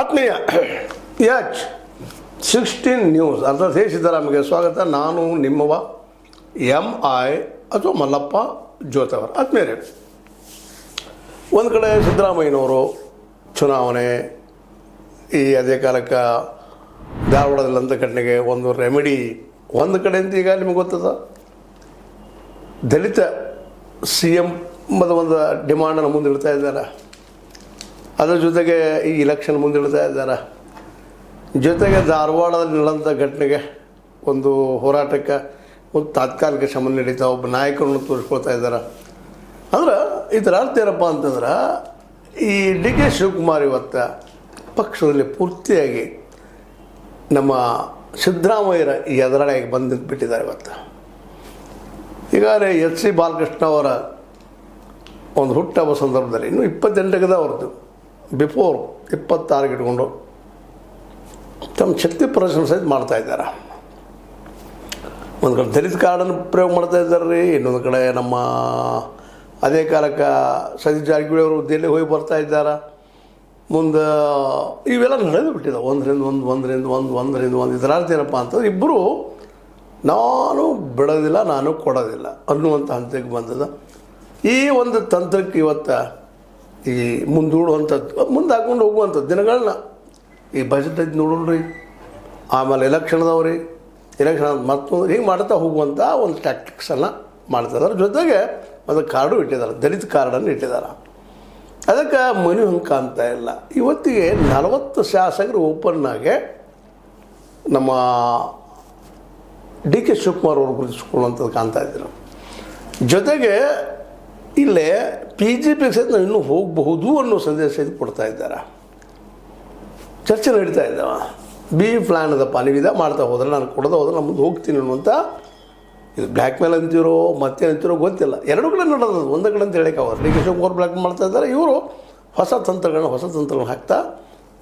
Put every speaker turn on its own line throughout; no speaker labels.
ಆತ್ಮೀಯ H16 news ಅರ್ಥಾತ್ ಸಿದ್ದರಾಮಯ್ಯಗೆ ಸ್ವಾಗತ. ನಾನು ನಿಮ್ಮವ MI ಅಥವಾ ಮಲ್ಲಪ್ಪ ಜೋತವರ್. ಆತ್ಮೀಯರೇ, ಒಂದು ಕಡೆ ಸಿದ್ದರಾಮಯ್ಯನವರು ಚುನಾವಣೆ, ಈ ಅದೇ ಕಾಲಕ್ಕೆ ಧಾರವಾಡದಲ್ಲಂತ ಘಟನೆಗೆ ಒಂದು ರೆಮಿಡಿ, ಒಂದು ಕಡೆಯಿಂದ ಈಗ ನಿಮಗೆ ಗೊತ್ತದ ದಲಿತ CM ಒಂದು ಡಿಮಾಂಡನ್ನು ಮುಂದಿಡ್ತಾ ಇದ್ದಾರೆ. ಅದರ ಜೊತೆಗೆ ಈ ಇಲೆಕ್ಷನ್ ಮುಂದಿಡ್ತಾ ಇದ್ದಾರೆ. ಜೊತೆಗೆ ಧಾರವಾಡದಲ್ಲಿ ನಡೆದಂಥ ಘಟನೆಗೆ ಒಂದು ಹೋರಾಟಕ್ಕೆ ಒಂದು ತಾತ್ಕಾಲಿಕ ಶಮನ ನಡೀತಾ ಒಬ್ಬ ನಾಯಕರನ್ನು ತೋರಿಸ್ಕೊಳ್ತಾ ಇದ್ದಾರೆ. ಅಂದ್ರೆ ಇದರ ಅರ್ಥ ಏನಪ್ಪ ಅಂತಂದ್ರೆ, ಈ DK ಶಿವಕುಮಾರ್ ಇವತ್ತು ಪಕ್ಷದಲ್ಲಿ ಪೂರ್ತಿಯಾಗಿ ನಮ್ಮ ಸಿದ್ದರಾಮಯ್ಯರ ಎದುರಾಳಿಯಾಗಿ ಬಂದು ನಿಂತುಬಿಟ್ಟಿದ್ದಾರೆ. ಇವತ್ತು ಈಗಾಗಲೇ HC ಬಾಲಕೃಷ್ಣ ಅವರ ಒಂದು ಹುಟ್ಟುಹಬ್ಬ ಸಂದರ್ಭದಲ್ಲಿ ಇನ್ನೂ 28 ಅವ್ರದ್ದು ಬಿಫೋರ್ 26 ಇಟ್ಕೊಂಡು ತಮ್ಮ ಶಕ್ತಿ ಪ್ರದರ್ಶನ ಸಹಿತ ಮಾಡ್ತಾಯಿದ್ದಾರೆ. ಒಂದು ಕಡೆ ದಲಿತ ಕಾರ್ಡನ್ನು ಪ್ರಯೋಗ ಮಾಡ್ತಾ ಇದ್ದಾರೆ ರೀ, ಇನ್ನೊಂದು ಕಡೆ ನಮ್ಮ ಅದೇ ಕಾಲಕ್ಕೆ ಸತೀಶ್ ಜಾರಕಿಹೊಳಿ ಅವರು ಹುದ್ದೆಯಲ್ಲಿ ಹೋಗಿ ಬರ್ತಾ ಇದ್ದಾರೆ. ಮುಂದೆ ಇವೆಲ್ಲ ನಡೆದು ಬಿಟ್ಟಿದ್ದಾವೆ, ಒಂದರಿಂದ ಒಂದು. ಇದರ ಅರ್ಥ ಏನಪ್ಪ ಅಂತಂದ್ರೆ, ಇಬ್ಬರು ನಾನು ಬಿಡೋದಿಲ್ಲ, ನಾನು ಕೊಡೋದಿಲ್ಲ ಅನ್ನುವಂಥ ಹಂತಕ್ಕೆ ಬಂದದ. ಈ ಒಂದು ತಂತ್ರಕ್ಕೆ ಇವತ್ತು ಈ ಮುಂದೂಡುವಂಥದ್ದು, ಮುಂದೆ ಹಾಕ್ಕೊಂಡು ಹೋಗುವಂಥದ್ದು ದಿನಗಳನ್ನ ಈ ಬಜೆಟ್ ಐತೆ ನೋಡೋಣ್ರಿ, ಆಮೇಲೆ ಎಲೆಕ್ಷನ್ದವ್ರಿ, ಎಲೆಕ್ಷನ್ ಮತ್ತೊಂದು ಹೀಗೆ ಮಾಡ್ತಾ ಹೋಗುವಂಥ ಒಂದು ಟ್ಯಾಕ್ಟಿಕ್ಸನ್ನು ಮಾಡ್ತಿದ್ದಾರೆ. ಜೊತೆಗೆ ಒಂದು ಕಾರ್ಡು ಇಟ್ಟಿದ್ದಾರೆ, ದಲಿತ ಕಾರ್ಡನ್ನು ಇಟ್ಟಿದ್ದಾರೆ. ಅದಕ್ಕೆ ಮನೆ ಹಂಗೆ ಕಾಣ್ತಾ ಇಲ್ಲ. ಇವತ್ತಿಗೆ 40 ಶಾಸಕರು ಓಪನ್ನಾಗೆ ನಮ್ಮ DK ಶಿವಕುಮಾರ್ ಅವರು ಗುರುತಿಸ್ಕೊಳ್ಳುವಂಥದ್ದು ಕಾಣ್ತಾ ಇದ್ದೀವಿ. ಜೊತೆಗೆ ಇಲ್ಲೇ PGP ಸಹಿತ ನಾವು ಇನ್ನೂ ಹೋಗಬಹುದು ಅನ್ನೋ ಸಂದೇಶ ಇದು ಕೊಡ್ತಾ ಇದ್ದಾರೆ. ಚರ್ಚೆ ನಡೀತಾ ಇದ್ದಾವ. ಬಿ ಪ್ಲ್ಯಾನ್ ಅದಪ್ಪ, ನೀವು ಇದೇ ಮಾಡ್ತಾ ಹೋದ್ರೆ ನಾನು ಕೊಡೋದು ಹೋದ್ರೆ ನಾನು ಮುಂದೆ ಹೋಗ್ತೀನಿ ಅನ್ನುವಂಥ, ಇದು ಬ್ಲ್ಯಾಕ್ ಮೇಲ್ ಅಂತೀರೋ ಮತ್ತೆ ಅಂತೀರೋ ಗೊತ್ತಿಲ್ಲ. ಎರಡು ಕಡೆ ನಡೆದದು, ಒಂದೇ ಕಡೆ ಅಂತ ಹೇಳಕ್ಕೆ ಅವರು DK ಶಿವಕುಮಾರ್ ಬ್ಲ್ಯಾಕ್ ಮಾಡ್ತಾ ಇದ್ದಾರೆ. ಇವರು ಹೊಸ ತಂತ್ರಗಳನ್ನ ಹಾಕ್ತಾ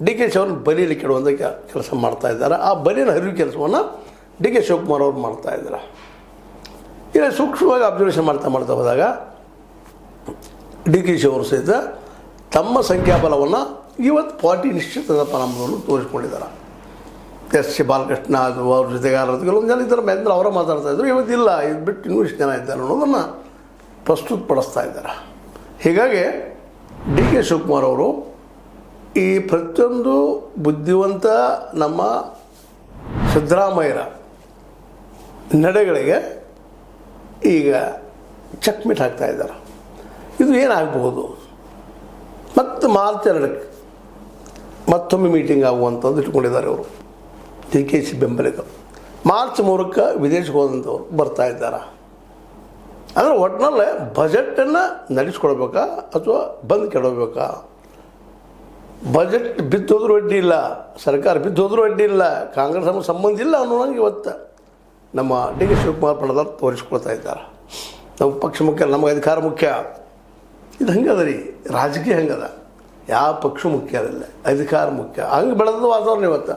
DK ಶಿವರನ್ನು ಬಲಿಯಲ್ಲಿ ಕೆಡುವಂಥ ಕೆಲಸ ಮಾಡ್ತಾ ಇದ್ದಾರೆ. ಆ ಬಲಿಯನ್ನು ಹರಿವು ಕೆಲಸವನ್ನು DK ಶಿವಕುಮಾರ್ ಅವರು ಮಾಡ್ತಾ ಇದ್ದಾರೆ. ಇಲ್ಲ ಸೂಕ್ಷ್ಮವಾಗಿ ಅಬ್ಸರ್ವೇಷನ್ ಮಾಡ್ತಾ ಹೋದಾಗ DK ಶಿವರು ಸಹಿತ ತಮ್ಮ ಸಂಖ್ಯಾಬಲವನ್ನು ಇವತ್ತು ಪಾರ್ಟಿ ನಿಶ್ಚಿತದ ಪರಾಮರ್ಶವನ್ನು ತೋರಿಸ್ಕೊಂಡಿದ್ದಾರೆ. SC ಬಾಲಕೃಷ್ಣ ಅದು ಅವ್ರ ಜೊತೆಗಾರರು ಕೆಲವೊಂದು ಜನ ಇದ್ದಾರೆ, ಮೇಂದ್ರ ಅವರ ಮಾತಾಡ್ತಾ ಇದ್ರು. ಇವತ್ತಿಲ್ಲ, ಇದು ಬಿಟ್ಟು ಇನ್ನೂ ಇಷ್ಟು ಜನ ಇದ್ದಾರೆ ಅನ್ನೋದನ್ನು ಪ್ರಸ್ತುತಪಡಿಸ್ತಾ ಇದ್ದಾರೆ. ಹೀಗಾಗಿ DK ಶಿವಕುಮಾರ್ ಅವರು ಈ ಪ್ರತಿಯೊಂದು ಬುದ್ಧಿವಂತ ನಮ್ಮ ಸಿದ್ದರಾಮಯ್ಯರ ನಡೆಗಳಿಗೆ ಈಗ ಚೆಕ್ಮೇಟ್ ಹಾಕ್ತಾ ಇದ್ದಾರೆ. ಇದು ಏನಾಗಬಹುದು, ಮತ್ತು ಮಾರ್ಚ್ 2ಕ್ಕೆ ಮತ್ತೊಮ್ಮೆ ಮೀಟಿಂಗ್ ಆಗುವಂಥದ್ದು ಇಟ್ಕೊಂಡಿದ್ದಾರೆ ಅವರು DKC ಬೆಂಬಲಿಗರು. ಮಾರ್ಚ್ 3ಕ್ಕೆ ವಿದೇಶಕ್ಕೆ ಹೋದಂಥವ್ರು ಬರ್ತಾ ಇದ್ದಾರೆ. ಅಂದರೆ ಒಟ್ಟಿನಲ್ಲೇ ಬಜೆಟನ್ನು ನಡೆಸ್ಕೊಡ್ಬೇಕಾ ಅಥವಾ ಬಂದು ಕೆಡಬೇಕಾ? ಬಜೆಟ್ ಬಿದ್ದೋದ್ರೂ ಅಡ್ಡಿ ಇಲ್ಲ, ಸರ್ಕಾರ ಬಿದ್ದೋದ್ರೂ ಅಡ್ಡಿ ಇಲ್ಲ, ಕಾಂಗ್ರೆಸ್ ನಮಗೆ ಸಂಬಂಧ ಇಲ್ಲ ಅನ್ನೋಂಗೆ ಇವತ್ತು ನಮ್ಮ DK ಶಿವಕುಮಾರ್ ಪಣದವ್ರು ತೋರಿಸ್ಕೊಳ್ತಾ ಇದ್ದಾರೆ. ನಮ್ಮ ಪಕ್ಷ ಮುಖ್ಯ, ನಮಗೆ ಅಧಿಕಾರ ಮುಖ್ಯ. ಇದು ಹಂಗದ ರೀ, ರಾಜಕೀಯ ಹಂಗದ. ಯಾವ ಪಕ್ಷ ಮುಖ್ಯ ಅದಿಲ್ಲ, ಅಧಿಕಾರ ಮುಖ್ಯ. ಹಂಗೆ ಬೆಳೆದ ವಾತಾವರಣ ಇವತ್ತು.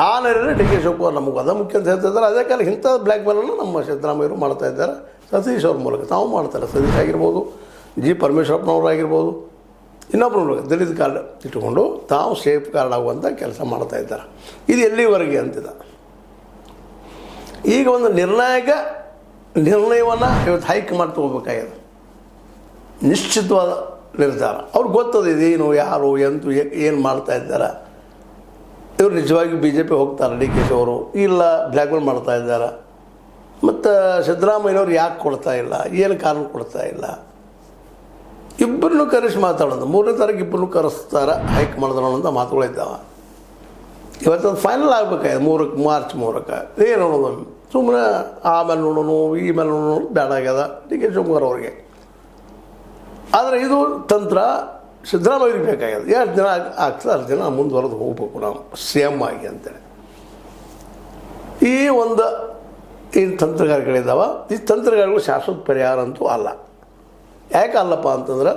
ಆ ನೆಲೆಯಲ್ಲಿ DK ಶಿವಕುಮಾರ್ ನಮಗೆ ಅದ ಮುಖ್ಯ ಅಂತ ಹೇಳ್ತಿದ್ದಾರೆ. ಅದೇ ಕಾಲ ಇಂಥ ಬ್ಲ್ಯಾಕ್ ಮೇಲನ್ನು ನಮ್ಮ ಸಿದ್ದರಾಮಯ್ಯರು ಮಾಡ್ತಾ ಇದ್ದಾರೆ. ಸತೀಶ್ ಅವ್ರ ಮೂಲಕ ತಾವು ಮಾಡ್ತಾರೆ. ಸತೀಶ್ ಆಗಿರ್ಬೋದು, G ಪರಮೇಶ್ವರಪ್ಪನವರು ಆಗಿರ್ಬೋದು, ಇನ್ನೊಬ್ಬರು ದಲಿತ ಕಾರ್ಡ್ ಇಟ್ಟುಕೊಂಡು ತಾವು ಸೇಫ್ ಕಾರ್ಡ್ ಆಗುವಂಥ ಕೆಲಸ ಮಾಡ್ತಾ ಇದ್ದಾರೆ. ಇದು ಎಲ್ಲಿವರೆಗೆ ಅಂತಿದ. ಈಗ ಒಂದು ನಿರ್ಣಯವನ್ನು ಇವತ್ತು ಹೈಕಮಾಂಡ್ ತೊಗೋಬೇಕಾಗಿದೆ. ನಿಶ್ಚಿತವಾದ ನಿರ್ಧಾರ. ಅವ್ರಿಗೆ ಗೊತ್ತದ ಇದೇನು, ಯಾರು, ಎಂತೂ ಏನು ಮಾಡ್ತಾ ಇದ್ದಾರೆ. ಇವರು ನಿಜವಾಗಿ BJP ಹೋಗ್ತಾರೆ DK ಅವರು, ಇಲ್ಲ ಬ್ಲ್ಯಾಕ್ ಮೇಲ್ ಮಾಡ್ತಾ ಇದ್ದಾರೆ. ಮತ್ತು ಸಿದ್ದರಾಮಯ್ಯನವ್ರು ಯಾಕೆ ಕೊಡ್ತಾ ಇಲ್ಲ, ಏನು ಕಾರಣ ಕೊಡ್ತಾ ಇಲ್ಲ. ಇಬ್ಬರನ್ನೂ ಕರೆಸಿ ಮಾತಾಡೋದು. 3ನೇ ತಾರೀಕು ಇಬ್ಬರನ್ನೂ ಕರೆಸ್ತಾರೆ ಹೈಕಮಾಂಡ್ದವ್ರು ಅಂತ ಮಾತುಗಳಿದ್ದಾವೆ. ಇವತ್ತು ಅದು ಫೈನಲ್ ಆಗಬೇಕಾಗಿದೆ ಮಾರ್ಚ್ 3ಕ್ಕೆ. ಏನು ನೋಡೋದು, ಸುಮ್ಮನೆ ಆಮೇಲೆ ನೋಡೋಣ, ಈ ಮೇಲೆ ನೋಡೋಣ ಬೇಡ ಆಗ್ಯದ DK ಶಿವಕುಮಾರ್ ಅವ್ರಿಗೆ. ಆದರೆ ಇದು ತಂತ್ರ ಸಿದ್ದರಾಮಯ್ಯರಿಗೆ ಬೇಕಾಗ್ಯದ. 2 ದಿನ ಆಗ್ತದೆ, 6 ದಿನ ಮುಂದುವರೆದು ಹೋಗ್ಬೇಕು ನಾವು CM ಆಗಿ ಅಂತೇಳಿ. ಈ ಒಂದು ಏನು ತಂತ್ರಗಾರಿಕೆಗಳಿದ್ದಾವೆ, ಈ ತಂತ್ರಗಾರಿಕೆಗಳು ಶಾಶ್ವತ ಪರಿಹಾರ ಅಂತೂ ಅಲ್ಲ. ಯಾಕೆ ಅಲ್ಲಪ್ಪ ಅಂತಂದ್ರೆ,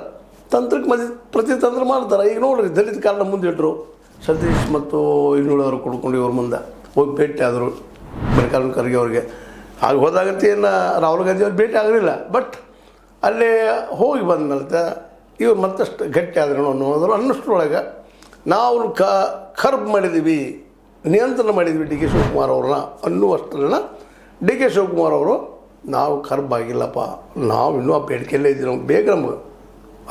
ತಂತ್ರಕ್ಕೆ ಪ್ರತಿ ತಂತ್ರ ಮಾಡ್ತಾರೆ. ಈಗ ನೋಡ್ರಿ, ದಲಿತ ಕಾರಣ ಮುಂದಿಟ್ಟರು ಸತೀಶ್ ಮತ್ತು ಇನ್ನುಳಿದವರು ಕೊಡ್ಕೊಂಡು ಇವ್ರ ಮುಂದೆ ಹೋಗಿ ಭೇಟಿ ಆದರು ಮಲ್ಲಿಕಾರ್ಜುನ ಖರ್ಗೆ ಅವ್ರಿಗೆ. ಹಾಗೆ ಹೋದಾಗಂತ ಏನು ರಾಹುಲ್ ಗಾಂಧಿ ಅವ್ರು ಭೇಟಿ ಆಗಲಿಲ್ಲ. ಬಟ್ ಅಲ್ಲಿ ಹೋಗಿ ಬಂದ ಮೇಲೆ ಇವ್ರು ಮತ್ತಷ್ಟು ಗಟ್ಟಿ ಆದ್ರೂ ಅನ್ನೋದ್ರು ಅನ್ನಷ್ಟರೊಳಗೆ ನಾವು ಖರ್ಬ್ ಮಾಡಿದ್ದೀವಿ, ನಿಯಂತ್ರಣ ಮಾಡಿದ್ವಿ ಡಿ ಕೆ ಶಿವಕುಮಾರ್ ಅವ್ರನ್ನ ಅನ್ನುವಷ್ಟರನ್ನ ಡಿ ಕೆ ಶಿವಕುಮಾರ್ ಅವರು ನಾವು ಖರ್ಬ್ ಆಗಿಲ್ಲಪ್ಪ, ನಾವು ಇನ್ನೂ ಆ ಬೇಡಿಕೆಯಲ್ಲೇ ಇದ್ದೀವಿ, ನಮ್ಗೆ ಬೇಕು, ನಮ್ಗೆ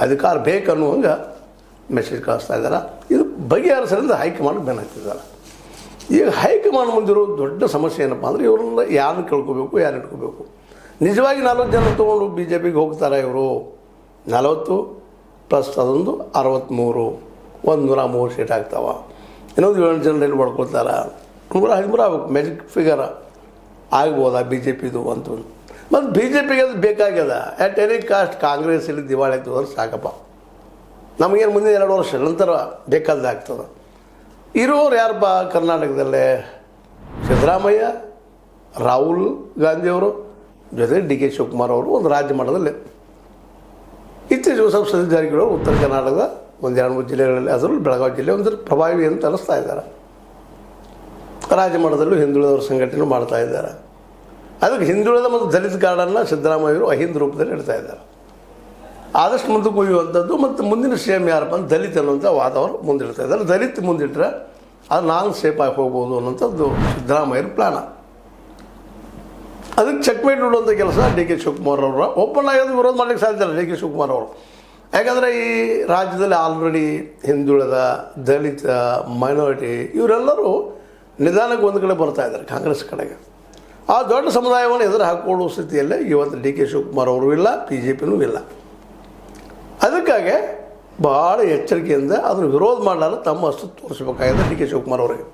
ಅಧಿಕಾರ ಬೇಕು ಅನ್ನುವಂಗೆ ಮೆಸೇಜ್ ಕಳಿಸ್ತಾ ಇದ್ದಾರೆ. ಇದು ಬಗೆಹರಿಸಲಿಂದ ಹೈಕಮಾಂಡ್ ಬೆನ್ನು ಹತ್ತಿದ್ದಾರೆ. ಈಗ ಹೈಕಮಾಂಡ್ ಮುಂದಿರೋ ದೊಡ್ಡ ಸಮಸ್ಯೆ ಏನಪ್ಪ ಅಂದರೆ ಇವ್ರನ್ನ ಯಾರನ್ನ ಕೇಳ್ಕೋಬೇಕು, ಯಾರು ಇಟ್ಕೋಬೇಕು. ನಿಜವಾಗಿ 40 ಜನ ತೊಗೊಂಡು ಬಿ ಜೆ ಪಿಗೆ ಹೋಗ್ತಾರೆ. ಇವರು 40 ಪ್ಲಸ್ ಅದೊಂದು 63, 103 ಸೀಟ್ ಆಗ್ತಾವ. ಇನ್ನೊಂದು 7 ಜನರಲ್ಲಿ ಹೊಡ್ಕೊಳ್ತಾರೆ. 113 ಆಗ್ಬೇಕು, ಮ್ಯಾಜಿಕ್ ಫಿಗರ್ ಆಗ್ಬೋದಾ ಬಿ ಜೆ ಪಿದು ಅಂತ. ಮತ್ತು ಬಿ ಜೆ ಪಿಗೆ ಅದು ಬೇಕಾಗ್ಯದ. ಆ್ಯಟ್ ಎನಿ ಕಾಸ್ಟ್ ಕಾಂಗ್ರೆಸ್ ಇಲ್ಲಿ ದಿವಾಳಿ ಆಯ್ತು ಸಾಕಪ್ಪ, ನಮಗೇನು ಮುಂದೆ 2 ವರ್ಷ ನಂತರ ಬೇಕಾದಾಗ್ತದೆ. ಇರೋರು ಯಾರಪ್ಪ ಕರ್ನಾಟಕದಲ್ಲೇ? ಸಿದ್ದರಾಮಯ್ಯ, ರಾಹುಲ್ ಗಾಂಧಿಯವರು ಜೊತೆಗೆ ಡಿ ಕೆ ಶಿವಕುಮಾರ್ ಅವರು ಒಂದು ರಾಜ್ಯ ಮಟ್ಟದಲ್ಲಿ. ಇತ್ತೀಚೆಗೆ ಸ್ವಲ್ಪ ಸತೀಶ್ ಜಾರಕಿಹೊಳಿ ಉತ್ತರ ಕರ್ನಾಟಕದ ಒಂದು 2-3 ಜಿಲ್ಲೆಗಳಲ್ಲಿ, ಅದರಲ್ಲೂ ಬೆಳಗಾವಿ ಜಿಲ್ಲೆ ಒಂದು ಪ್ರಭಾವಿ ಅಂತ ಅನ್ನಿಸ್ತಾ ಇದ್ದಾರೆ. ರಾಜ್ಯ ಮಟ್ಟದಲ್ಲೂ ಹಿಂದುಳಿದವರ ಸಂಘಟನೆ ಮಾಡ್ತಾ ಇದ್ದಾರೆ. ಅದಕ್ಕೆ ಹಿಂದುಳಿದ ಮತ್ತು ದಲಿತ ಕಾರ್ಡನ್ನು ಸಿದ್ದರಾಮಯ್ಯವರು ಅಹಿಂದ ರೂಪದಲ್ಲಿ ಇಡ್ತಾ ಇದ್ದಾರೆ. ಆದಷ್ಟು ಮುಂದಕ್ಕೆ ಒಯ್ಯುವಂಥದ್ದು ಮತ್ತು ಮುಂದಿನ ಸಿ ಎಮ್ ಯಾರಪ್ಪ ಅಂತ ದಲಿತ ಅನ್ನುವಂಥ ವಾದವನ್ನು ಮುಂದಿಡ್ತಾ ಇದ್ದಾರೆ. ದಲಿತ ಮುಂದಿಟ್ಟರೆ ಅದು ನಾನು ಸೇಫ್ ಆಗಿ ಹೋಗ್ಬೋದು ಅನ್ನೋಂಥದ್ದು ಸಿದ್ದರಾಮಯ್ಯರ ಪ್ಲಾನ. ಅದಕ್ಕೆ ಚೆಕ್ಮೇಟ್ ಇಡುವಂಥ ಕೆಲಸ ಡಿ ಕೆ ಶಿವಕುಮಾರ್ ಅವರ ಓಪನ್ ಆಗಿ ವಿರೋಧ ಮಾಡಲಿಕ್ಕೆ ಸಾಧ್ಯ ಇಲ್ಲ ಡಿ ಕೆ ಶಿವಕುಮಾರ್ ಅವರು. ಯಾಕಂದರೆ ಈ ರಾಜ್ಯದಲ್ಲಿ ಆಲ್ರೆಡಿ ಹಿಂದುಳಿದ, ದಲಿತ, ಮೈನಾರಿಟಿ ಇವರೆಲ್ಲರೂ ನಿಧಾನಕ್ಕೆ ಒಂದು ಕಡೆ ಬರ್ತಾ ಇದ್ದಾರೆ ಕಾಂಗ್ರೆಸ್ ಕಡೆಗೆ. ಆ ದೊಡ್ಡ ಸಮುದಾಯವನ್ನು ಎದುರು ಹಾಕಿಕೊಳ್ಳುವ ಸ್ಥಿತಿಯಲ್ಲೇ ಇವತ್ತು ಡಿ ಕೆ ಶಿವಕುಮಾರ್ ಅವರು ಇಲ್ಲ, ಬಿ ಜೆ ಪಿನೂ ಇಲ್ಲ. ಅದಕ್ಕಾಗಿ ಭಾಳ ಎಚ್ಚರಿಕೆಯಿಂದ ಅದನ್ನು ವಿರೋಧ ಮಾಡಲಾರ ತಮ್ಮ ಅಷ್ಟು ತೋರಿಸ್ಬೇಕಾಗಿದೆ ಡಿ ಕೆ ಶಿವಕುಮಾರ್ ಅವರಿಗೆ.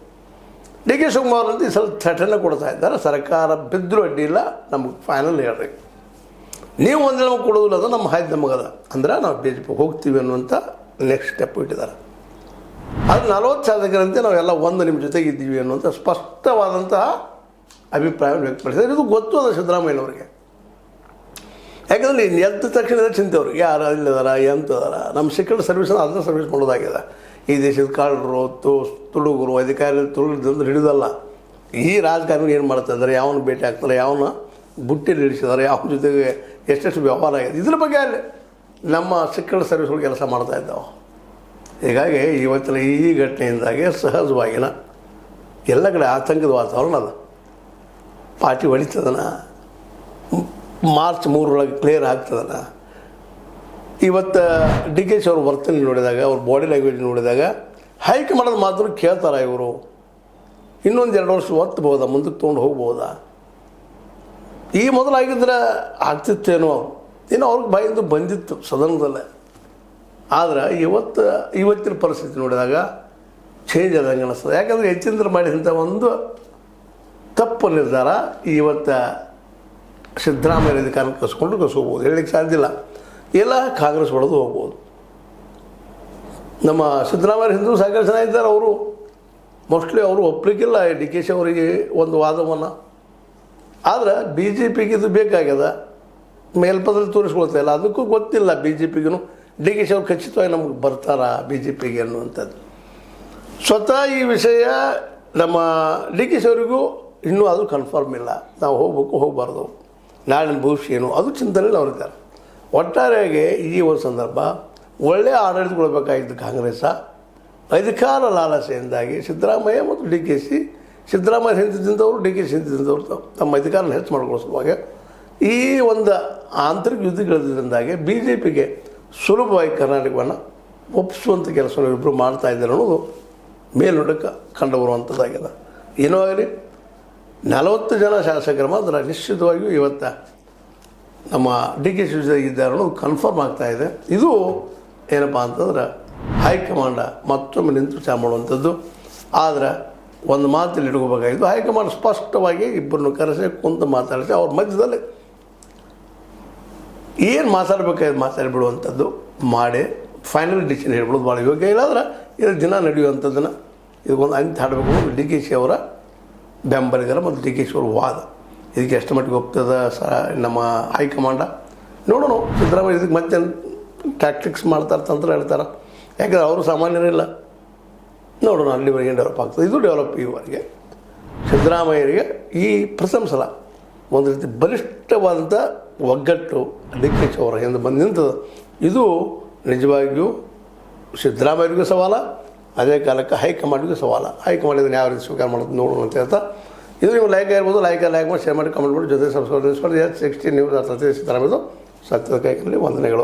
ಡಿ ಕೆ ಶಿವಕುಮಾರ್ ಅಂತ ಈ ಸಲ ಥ್ರೆಟನ್ನು ಕೊಡ್ತಾ ಇದ್ದಾರೆ. ಸರ್ಕಾರ ಬಿದ್ದರೂ ಅಡ್ಡಿ ಇಲ್ಲ, ನಮಗೆ ಫೈನಲ್ ಹೇಳ್ರಿ, ನೀವು ಒಂದು ನಮಗೆ ಕೊಡೋದಿಲ್ಲ, ಅದು ನಮ್ಮ ಹಾಯ್ದು ನಮಗದ ಅಂದ್ರೆ ನಾವು ಬಿ ಜೆ ಪಿ ಹೋಗ್ತೀವಿ ಅನ್ನುವಂಥ ನೆಕ್ಸ್ಟ್ ಸ್ಟೆಪ್ ಇಟ್ಟಿದ್ದಾರೆ. ಅದು 40 ಶಾಸಕರಂತೆ ನಾವೆಲ್ಲ ಒಂದು ನಿಮ್ಮ ಜೊತೆಗಿದ್ದೀವಿ ಅನ್ನುವಂಥ ಸ್ಪಷ್ಟವಾದಂತಹ ಅಭಿಪ್ರಾಯವನ್ನು ವ್ಯಕ್ತಪಡಿಸಿದ್ದಾರೆ. ಇದು ಗೊತ್ತು ಅದ ಸಿದ್ದರಾಮಯ್ಯನವ್ರಿಗೆ. ಯಾಕಂದರೆ ಎದ್ದ ತಕ್ಷಣ ಚಿಂತೆ ಅವ್ರಿಗೆ, ಯಾರು ಇಲ್ಲದಾರ, ಎಂತದಾರ, ನಮ್ಮ ಸೆಕ್ರೆಟ್ ಸರ್ವಿಸನ್ನು ಅದನ್ನ ಸರ್ವಿಸ್ ಮಾಡೋದಾಗಿದೆ. ಈ ದೇಶದ ಕಾಳರು, ತುಡುಗರು, ಅಧಿಕಾರಿ ತುಳುದಂದ್ರೆ ಹಿಡಿದಲ್ಲ. ಈ ರಾಜಕಾರಣಿ ಏನು ಮಾಡ್ತಾ ಇದ್ದಾರೆ, ಯಾವನು ಭೇಟಿ ಆಗ್ತಾರೆ, ಯಾವನ ಬುಟ್ಟಿಯಲ್ಲಿ ಇಳಿಸಿದ್ದಾರೆ, ಯಾವನ ಜೊತೆಗೆ ಎಷ್ಟೆಷ್ಟು ವ್ಯವಹಾರ ಆಗಿದೆ, ಇದ್ರ ಬಗ್ಗೆ ಅಲ್ಲಿ ನಮ್ಮ ಸೆಕ್ರೆಟ್ ಸರ್ವಿಸ್ಗಳು ಕೆಲಸ ಮಾಡ್ತಾ ಇದ್ದಾವೆ. ಹೀಗಾಗಿ ಇವತ್ತಿನ ಈ ಘಟನೆಯಿಂದಾಗಿ ಸಹಜವಾಗಿನ ಎಲ್ಲ ಕಡೆ ಆತಂಕದ ವಾತಾವರಣ ಅದ. ಪಾರ್ಟಿ ಹೊಡಿತದನ, ಮಾರ್ಚ್ 3 ಕ್ಲಿಯರ್ ಆಗ್ತದನ. ಇವತ್ತು ಡಿ ಕೆ ಶಿ ಅವ್ರ ವರ್ತನೆ ನೋಡಿದಾಗ, ಅವ್ರ ಬಾಡಿ ಲ್ಯಾಂಗ್ವೇಜ್ ನೋಡಿದಾಗ ಹೈಕಮಾಂಡ್ ಮಾತ್ರ ಕೇಳ್ತಾರೆ, ಇವರು ಇನ್ನೊಂದು 2 ವರ್ಷ ಒತ್ತಬಹುದಾ, ಮುಂದಕ್ಕೆ ತೊಗೊಂಡು ಹೋಗ್ಬೋದಾ, ಈ ಮೊದಲಾಗಿದ್ರೆ ಆಗ್ತಿತ್ತೇನೋ, ಏನೋ ಅವ್ರಿಗೆ ಬಾಯಿಂದ ಬಂದಿತ್ತು ಸದನದಲ್ಲೇ. ಆದರೆ ಇವತ್ತಿನ ಪರಿಸ್ಥಿತಿ ನೋಡಿದಾಗ ಚೇಂಜ್ ಆದಂಗೆ ಅನ್ನಿಸ್ತದೆ. ಯಾಕಂದರೆ ಹೆಚ್ಚಿಂದ್ರ ಮಾಡಿದಂಥ ಒಂದು ತಪ್ಪು ನಿರ್ಧಾರ ಇವತ್ತು ಸಿದ್ದರಾಮಯ್ಯ ಅಧಿಕಾರಕ್ಕೆ ಕಸ್ಕೋಬೋದು, ಹೇಳಲಿಕ್ಕೆ ಸಾಧ್ಯ ಇಲ್ಲ. ಎಲ್ಲ ಕಾಂಗ್ರೆಸ್ ಹೊಡೆದು ಹೋಗ್ಬೋದು. ನಮ್ಮ ಸಿದ್ದರಾಮಯ್ಯ ಹಿಂದೂ ಸಾಕಷ್ಟು ಜನ ಇದ್ದಾರೆ, ಅವರು ಮೋಸ್ಟ್ಲಿ ಅವರು ಒಪ್ಪಲಿಕ್ಕಿಲ್ಲ ಡಿ ಕೆ ಶಿ ಅವರಿಗೆ ಒಂದು ವಾದವನ್ನು. ಆದರೆ ಬಿ ಜೆ ಪಿಗೆ ಇದು ಬೇಕಾಗ್ಯದ, ಮೇಲ್ಪದಲ್ಲಿ ತೋರಿಸ್ಕೊಳ್ತಾ ಇಲ್ಲ. ಅದಕ್ಕೂ ಗೊತ್ತಿಲ್ಲ ಬಿ ಜೆ ಪಿಗೂ ಡಿ ಕೆ ಶಿ ಅವ್ರು ಖಚಿತವಾಗಿ ನಮಗೆ ಬರ್ತಾರಾ ಬಿ ಜೆ ಪಿಗೆ ಅನ್ನುವಂಥದ್ದು. ಸ್ವತಃ ಈ ವಿಷಯ ನಮ್ಮ ಡಿ ಕೆ ಶಿ ಅವರಿಗೂ ಇನ್ನೂ ಅದು ಕನ್ಫರ್ಮ್ ಇಲ್ಲ. ನಾವು ಹೋಗ್ಬೇಕು, ಹೋಗಬಾರ್ದು, ನಾಳಿನ ಭವಿಷ್ಯ ಏನು ಅದು ಚಿಂತನೆಯಲ್ಲಿ ಅವರಿದ್ದಾರೆ. ಒಟ್ಟಾರೆಯಾಗಿ ಈ ಒಂದು ಸಂದರ್ಭ ಒಳ್ಳೆಯ ಆಡಳಿತ ಕೊಡಬೇಕಾಗಿದ್ದು ಕಾಂಗ್ರೆಸ್ಸ ಅಧಿಕಾರ ಲಾಲಸೆಯಿಂದಾಗಿ ಸಿದ್ದರಾಮಯ್ಯ ಮತ್ತು ಡಿ ಕೆ ಶಿ, ಸಿದ್ದರಾಮಯ್ಯ ಹಿಂದಿದ್ದವರು, ಡಿ ಕೆ ಶಿ ಹಿಂದಿದ್ದವರು ತಮ್ಮ ಅಧಿಕಾರನ ಹೆಚ್ಚು ಮಾಡಿಕೊಳ್ಳುವಾಗ ಈ ಒಂದು ಆಂತರಿಕ ಯುದ್ಧಗಳಿದ್ದರಿಂದಾಗಿ ಬಿ ಜೆ ಪಿಗೆ ಸುಲಭವಾಗಿ ಕರ್ನಾಟಕವನ್ನು ಒಪ್ಪಿಸುವಂಥ ಕೆಲಸವನ್ನು ಇಬ್ಬರು ಮಾಡ್ತಾ ಇದ್ದಾರೆ ಅನ್ನೋದು ಮೇಲ್ನೋಟಕ್ಕೆ ಕಂಡು ಬರುವಂಥದ್ದಾಗಿದೆ. ಏನೋ ಆಗಲಿ 40 ಜನ ಶಾಸಕರು ಮಾತ್ರ ನಿಶ್ಚಿತವಾಗಿಯೂ ಇವತ್ತು ನಮ್ಮ ಡಿ ಕೆ ಶಿ ಇದ್ದಾರೆ ಅನ್ನೋದು ಕನ್ಫರ್ಮ್ ಆಗ್ತಾಯಿದೆ. ಇದು ಏನಪ್ಪ ಅಂತಂದ್ರೆ ಹೈಕಮಾಂಡ ಮತ್ತೊಮ್ಮೆ ನಿಂತು ವಿಚಾರ ಮಾಡುವಂಥದ್ದು. ಆದರೆ ಒಂದು ಮಾತಲ್ಲಿ ಇಟ್ಕೋಬೇಕಾಗಿದ್ದು, ಹೈಕಮಾಂಡ್ ಸ್ಪಷ್ಟವಾಗಿ ಇಬ್ಬರನ್ನು ಕರೆಸಿ ಕುಂತು ಮಾತಾಡಿಸಿ ಅವ್ರ ಮಧ್ಯದಲ್ಲಿ ಏನು ಮಾತಾಡಬೇಕಾದ್ರೆ ಮಾತಾಡಿಬಿಡುವಂಥದ್ದು ಮಾಡಿ ಫೈನಲ್ ಡಿಸಿಷನ್ ಹೇಳ್ಬಿಡೋದು ಭಾಳ ಯೋಗ್ಯ. ಇಲ್ಲಾಂದ್ರೆ ಇದು ದಿನ ನಡೆಯುವಂಥದ್ದನ್ನು ಇದಕ್ಕೊಂದು ಅಂತ್ಯ ಹಾಡಬೇಕು. ಡಿ ಕೆ ಶಿ ಅವರ ಬೆಂಬಲಿಗರ ಮತ್ತು ಡಿ ಕೆ ಶಿ ಅವರ ವಾದ ಇದಕ್ಕೆ ಎಷ್ಟು ಮಟ್ಟಿಗೆ ಹೋಗ್ತದೆ ನಮ್ಮ ಹೈಕಮಾಂಡ ನೋಡೋಣ. ಸಿದ್ದರಾಮಯ್ಯ ಇದಕ್ಕೆ ಮತ್ತೆ ಟ್ಯಾಕ್ಟಿಕ್ಸ್ ಮಾಡ್ತಾರೆ, ತಂತ್ರ ಹೇಳ್ತಾರೆ. ಯಾಕಂದರೆ ಅವರು ಸಾಮಾನ್ಯರಿಲ್ಲ. ನೋಡೋಣ ಅಲ್ಲಿವರೆಗೆ ಏನು ಡೆವಲಪ್ ಆಗ್ತದೆ. ಇದು ಡೆವಲಪ್ ಈವರೆಗೆ ಸಿದ್ದರಾಮಯ್ಯರಿಗೆ ಈ ಪ್ರಥಮ ಸಲ ಒಂದು ರೀತಿ ಬಲಿಷ್ಠವಾದಂಥ ಒಗ್ಗಟ್ಟು ಡಿ ಕೆ ಶಿ ಅವರ ಹಿಂದೆ ಬಂದು ನಿಂತದ್ದು. ಇದು ನಿಜವಾಗಿಯೂ ಸಿದ್ದರಾಮಯ್ಯರಿಗೂ ಸವಾಲ, ಅದೇ ಕಾಲಕ್ಕೆ ಹೈಕಮಾಂಡ್ಗೆ ಸವಾಲ. ಹೈಕಮಾಂಡ್ ಇದನ್ನು ಯಾವ ರೀತಿ ಸ್ವೀಕಾರ ಮಾಡೋದು ನೋಡೋಣ ಅಂತ ಹೇಳ್ತಾ, ಇದು ನೀವು ಲೈಕ್ ಆಗಿರ್ಬೋದು, ಲೈಕ್ ಮಾಡಿ ಶೇರ್ ಮಾಡಿ ಕಮೆಂಟ್ ಮಾಡಿ ಜೊತೆ ಸಬ್ಸ್ಕ್ರೈಬ್ ಮಾಡಿ. S60 ನ್ಯೂಸ್ ಸತ್ಯ ಸಿದ್ದರಾಮಯ್ಯ ಸತ್ಯದ ಕೈಯಲ್ಲಿ ವಂದನೆಗಳು.